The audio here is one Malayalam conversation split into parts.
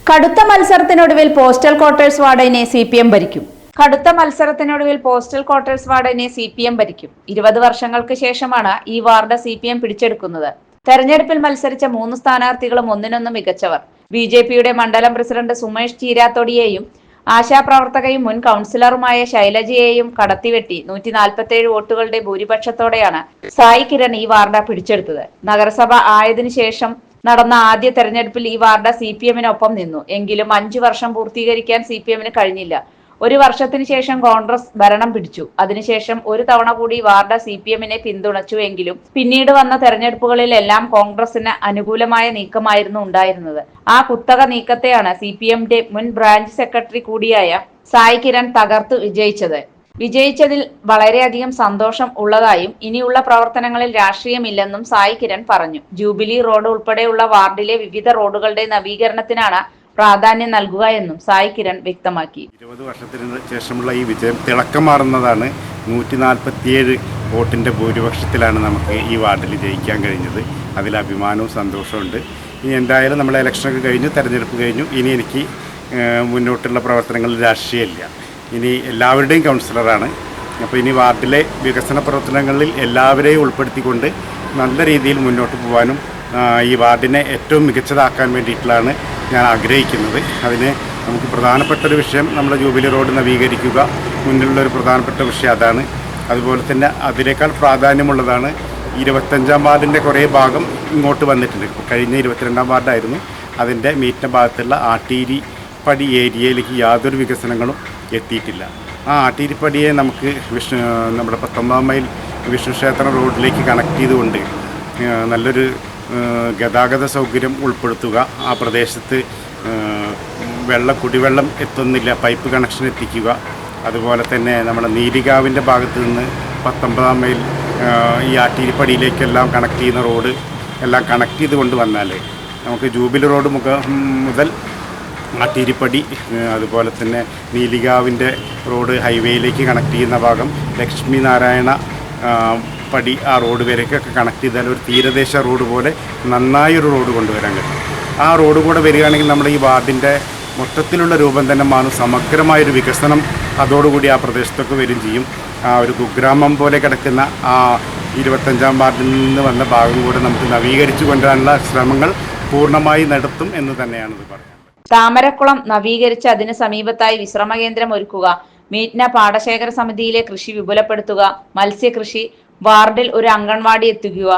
കടുത്ത മത്സരത്തിനൊടുവിൽ പോസ്റ്റൽ ക്വാർട്ടേഴ്സ് വാർഡിനെ CPM ഭരിക്കും. കടുത്ത മത്സരത്തിനൊടുവിൽ പോസ്റ്റൽ ക്വാർട്ടേഴ്സ് വാർഡിനെ CPM ഭരിക്കും. 20 വർഷങ്ങൾക്ക് ശേഷമാണ് ഈ വാർഡ് CPM പിടിച്ചെടുക്കുന്നത്. തെരഞ്ഞെടുപ്പിൽ മത്സരിച്ച 3 സ്ഥാനാർത്ഥികളും ഒന്നിനൊന്ന് മികച്ചവർ. BJPയുടെ മണ്ഡലം പ്രസിഡന്റ് സുമേഷ് ചീരാത്തൊടിയെയും ആശാപ്രവർത്തകയും മുൻ കൗൺസിലറുമായ ശൈലജയെയും കടത്തിവെട്ടി 147 വോട്ടുകളുടെ ഭൂരിപക്ഷത്തോടെയാണ് സായി കിരൺ ഈ വാർഡ് പിടിച്ചെടുത്തത്. നഗരസഭ ആയതിനു ശേഷം നടന്ന ആദ്യ തെരഞ്ഞെടുപ്പിൽ ഈ വാർഡ് CPMനൊപ്പം നിന്നു. എങ്കിലും 5 വർഷം പൂർത്തീകരിക്കാൻ CPMന് കഴിഞ്ഞില്ല. ഒരു വർഷത്തിന് ശേഷം കോൺഗ്രസ് ഭരണം പിടിച്ചു. അതിനുശേഷം ഒരു തവണ കൂടി വാർഡ് CPMനെ പിന്തുണച്ചു. എങ്കിലും പിന്നീട് വന്ന തെരഞ്ഞെടുപ്പുകളിലെല്ലാം കോൺഗ്രസിന് അനുകൂലമായ നീക്കമായിരുന്നു ഉണ്ടായിരുന്നത്. ആ കുത്തക നീക്കത്തെയാണ് CPMന്റെ മുൻ ബ്രാഞ്ച് സെക്രട്ടറി കൂടിയായ സായി കിരൺ തകർത്തു വിജയിച്ചതിൽ വളരെയധികം സന്തോഷം ഉള്ളതായും ഇനിയുള്ള പ്രവർത്തനങ്ങളിൽ രാഷ്ട്രീയമില്ലെന്നും സായി കിരൺ പറഞ്ഞു. ജൂബിലി റോഡ് ഉൾപ്പെടെയുള്ള വാർഡിലെ വിവിധ റോഡുകളുടെ നവീകരണത്തിനാണ് പ്രാധാന്യം നൽകുക എന്നും സായി കിരൺ വ്യക്തമാക്കി. 20 വർഷത്തിന് ശേഷമുള്ള ഈ വിജയം തിളക്കം മാറുന്നതാണ്. 147 വോട്ടിൻ്റെ ഭൂരിപക്ഷത്തിലാണ് നമുക്ക് ഈ വാർഡിൽ ജയിക്കാൻ കഴിഞ്ഞത്. അതിൽ അഭിമാനവും സന്തോഷമുണ്ട്. ഇനി എന്തായാലും നമ്മളെ ഇലക്ഷനൊക്കെ കഴിഞ്ഞു, തെരഞ്ഞെടുപ്പ് കഴിഞ്ഞു. ഇനി എനിക്ക് മുന്നോട്ടുള്ള പ്രവർത്തനങ്ങളിൽ രാഷ്ട്രീയമില്ല. ഇനി എല്ലാവരുടെയും കൗൺസിലറാണ്. അപ്പോൾ ഇനി വാർഡിലെ വികസന പ്രവർത്തനങ്ങളിൽ എല്ലാവരെയും ഉൾപ്പെടുത്തിക്കൊണ്ട് നല്ല രീതിയിൽ മുന്നോട്ട് പോകാനും ഈ വാർഡിനെ ഏറ്റവും മികച്ചതാക്കാൻ വേണ്ടിയിട്ടുള്ളതാണ് ഞാൻ ആഗ്രഹിക്കുന്നത്. അതിന് നമുക്ക് പ്രധാനപ്പെട്ടൊരു വിഷയം നമ്മുടെ ജൂബിലി റോഡ് നവീകരിക്കുക, മുന്നിലുള്ളൊരു പ്രധാനപ്പെട്ട വിഷയം അതാണ്. അതുപോലെ തന്നെ അതിനേക്കാൾ പ്രാധാന്യമുള്ളതാണ് 25-ാം വാർഡിൻ്റെ കുറേ ഭാഗം ഇങ്ങോട്ട് വന്നിട്ടുണ്ട്. കഴിഞ്ഞ 22-ാം വാർഡായിരുന്നു. അതിൻ്റെ മീറ്റിൻ്റെ ഭാഗത്തുള്ള ആട്ടീരിപ്പടി ഏരിയയിലേക്ക് യാതൊരു വികസനങ്ങളും എത്തിയിട്ടില്ല. ആ ആട്ടീരിപ്പടിയെ നമുക്ക് നമ്മുടെ 19-ാം മൈൽ വിഷ്ണു ക്ഷേത്രം റോഡിലേക്ക് കണക്ട് ചെയ്തുകൊണ്ട് നല്ലൊരു ഗതാഗത സൗകര്യം ഉൾപ്പെടുത്തുക. ആ പ്രദേശത്ത് കുടിവെള്ളം എത്തുന്നില്ല, പൈപ്പ് കണക്ഷൻ എത്തിക്കുക. അതുപോലെ തന്നെ നമ്മുടെ നീലികാവിൻ്റെ ഭാഗത്ത് നിന്ന് 19-ാം മൈൽ ഈ ആട്ടീരിപ്പടിയിലേക്കെല്ലാം കണക്ട് ചെയ്യുന്ന റോഡ് എല്ലാം കണക്ട് ചെയ്ത് കൊണ്ട് വന്നാൽ നമുക്ക് ജൂബിലി റോഡ് മുതൽ ആട്ടീരിപ്പടി, അതുപോലെ തന്നെ നീലികാവിൻ്റെ റോഡ് ഹൈവേയിലേക്ക് കണക്ട് ചെയ്യുന്ന ഭാഗം, ലക്ഷ്മി നാരായണ പടി ആ റോഡ് വരേക്കൊക്കെ കണക്ട് ചെയ്താൽ ഒരു തീരദേശ റോഡ് പോലെ നന്നായൊരു റോഡ് കൊണ്ടുവരാൻ കഴിയും. ആ റോഡ് കൂടെ വരികയാണെങ്കിൽ നമ്മുടെ ഈ വാർഡിൻ്റെ മൊത്തത്തിലുള്ള രൂപം തന്നെ മാറും. സമഗ്രമായൊരു വികസനം അതോടുകൂടി ആ പ്രദേശത്തൊക്കെ വരും ചെയ്യും. ആ ഒരു കുഗ്രാമം പോലെ കിടക്കുന്ന ആ 25-ാം വാർഡിൽ നിന്ന് വന്ന ഭാഗം കൂടെ നമുക്ക് നവീകരിച്ചു കൊണ്ടുവരാനുള്ള ശ്രമങ്ങൾ പൂർണ്ണമായി നടത്തും എന്ന് തന്നെയാണിത് പറയുന്നത്. താമരക്കുളം നവീകരിച്ച് അതിന് സമീപത്തായി വിശ്രമ കേന്ദ്രം ഒരുക്കുക, മീറ്റ്ന പാടശേഖര സമിതിയിലെ കൃഷി വിപുലപ്പെടുത്തുക, മത്സ്യകൃഷി, വാർഡിൽ ഒരു അംഗൻവാടി എത്തിക്കുക,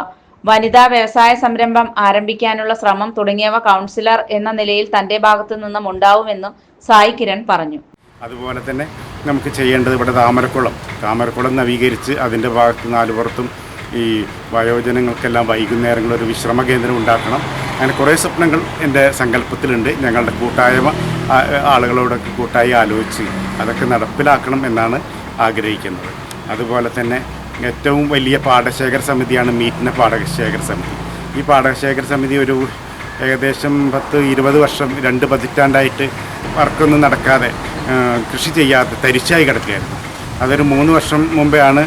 വനിതാ വ്യവസായ സംരംഭം ആരംഭിക്കാനുള്ള ശ്രമം തുടങ്ങിയവ കൗൺസിലർ എന്ന നിലയിൽ തന്റെ ഭാഗത്തു നിന്നും ഉണ്ടാവുമെന്നും സായി കിരൺ പറഞ്ഞു. അതുപോലെ തന്നെ നമുക്ക് ചെയ്യേണ്ടത് ഇവിടെ താമരക്കുളം നവീകരിച്ച് അതിൻ്റെ ഭാഗത്ത് നാലുപുറത്തും ഈ വയോജനങ്ങൾക്കെല്ലാം വൈകുന്നേരങ്ങളിൽ ഒരു വിശ്രമ കേന്ദ്രം ഉണ്ടാക്കണം. അങ്ങനെ കുറേ സ്വപ്നങ്ങൾ എൻ്റെ സങ്കല്പത്തിലുണ്ട്. ഞങ്ങളുടെ ആളുകളോടൊക്കെ കൂട്ടായി ആലോചിച്ച് അതൊക്കെ നടപ്പിലാക്കണം എന്നാണ് ആഗ്രഹിക്കുന്നത്. അതുപോലെ തന്നെ ഏറ്റവും വലിയ പാടശേഖര സമിതിയാണ് മീറ്റ്ന പാടശേഖര സമിതി. ഈ പാടശേഖര സമിതി ഒരു ഏകദേശം 10-20 വർഷം 2 പതിറ്റാണ്ടായിട്ട് വർക്കൊന്നും നടക്കാതെ കൃഷി ചെയ്യാതെ തരിച്ചായി കിടക്കുകയായിരുന്നു. അതൊരു 3 വർഷം മുമ്പെയാണ്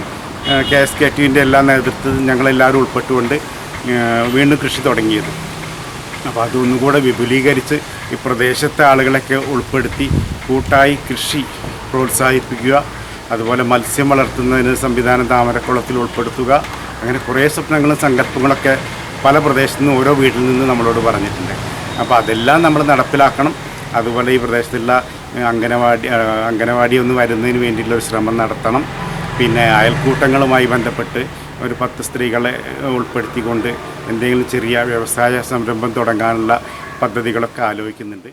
KSKTUവിൻ്റെ എല്ലാ നേതൃത്വത്തിൽ ഞങ്ങളെല്ലാവരും ഉൾപ്പെട്ടുകൊണ്ട് വീണ്ടും കൃഷി തുടങ്ങിയത്. അപ്പോൾ അതൊന്നുകൂടെ വിപുലീകരിച്ച് ഈ പ്രദേശത്തെ ആളുകളൊക്കെ ഉൾപ്പെടുത്തി കൂട്ടായി കൃഷി പ്രോത്സാഹിപ്പിക്കുക. അതുപോലെ മത്സ്യം വളർത്തുന്നതിന് സംവിധാനം താമരക്കുളത്തിൽ ഉൾപ്പെടുത്തുക. അങ്ങനെ കുറേ സ്വപ്നങ്ങളും സങ്കല്പങ്ങളൊക്കെ പല പ്രദേശത്തു നിന്ന് ഓരോ വീട്ടിൽ നിന്ന് നമ്മളോട് പറഞ്ഞിട്ടുണ്ട്. അപ്പോൾ അതെല്ലാം നമ്മൾ നടപ്പിലാക്കണം. അതുപോലെ ഈ പ്രദേശത്തുള്ള അംഗനവാടി ഒന്ന് വരുന്നതിന് വേണ്ടിയിട്ടുള്ള ഒരു ശ്രമം നടത്തണം. പിന്നെ അയൽക്കൂട്ടങ്ങളുമായി ബന്ധപ്പെട്ട് ഒരു 10 സ്ത്രീകളെ ഉൾപ്പെടുത്തിക്കൊണ്ട് എന്തെങ്കിലും ചെറിയ വ്യവസായ സംരംഭം തുടങ്ങാനുള്ള പദ്ധതികളൊക്കെ ആലോചിക്കുന്നുണ്ട്.